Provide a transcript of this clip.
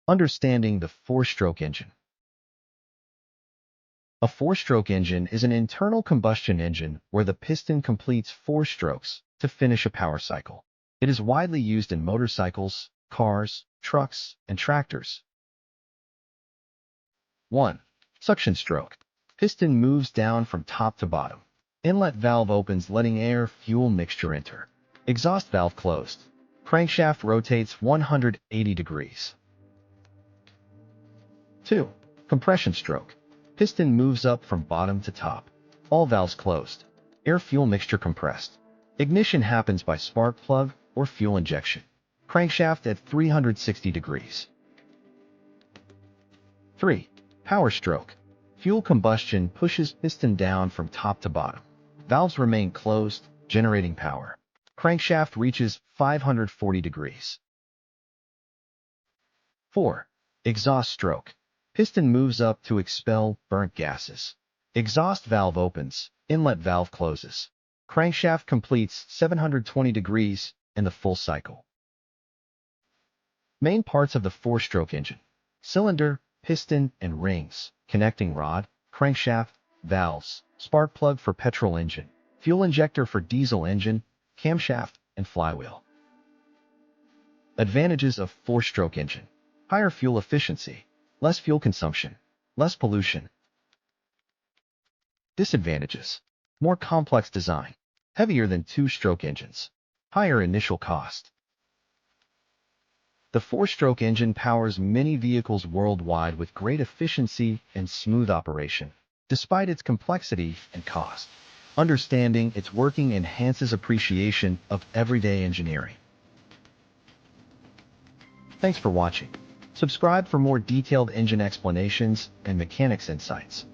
Understanding the four-stroke engine. A four-stroke engine is an internal combustion engine where the piston completes four strokes to finish a power cycle. It is widely used in motorcycles, cars, trucks, and tractors. 1. Suction stroke. Piston moves down from top to bottom. Inlet valve opens, letting air-fuel mixture enter. Exhaust valve closed. Crankshaft rotates 180 degrees. 2. Compression stroke. Piston moves up from bottom to top. All valves closed. Air-fuel mixture compressed. Ignition happens by spark plug or fuel injection. Crankshaft at 360 degrees. 3. Power stroke. Fuel combustion pushes piston down from top to bottom. Valves remain closed, generating power. Crankshaft reaches 540 degrees. 4. Exhaust stroke. Piston moves up to expel burnt gases. Exhaust valve opens, inlet valve closes. Crankshaft completes 720 degrees in the full cycle. Main parts of the four-stroke engine: cylinder, piston, and rings, connecting rod, crankshaft, valves, spark plug for petrol engine, fuel injector for diesel engine, camshaft, and flywheel. Advantages of four-stroke engine: higher fuel efficiency, less fuel consumption, less pollution. Disadvantages: more complex design, heavier than two-stroke engines, higher initial cost. The four-stroke engine powers many vehicles worldwide with great efficiency and smooth operation, despite its complexity and cost. Understanding its working enhances appreciation of everyday engineering. Thanks for watching. Subscribe for more detailed engine explanations and mechanics insights.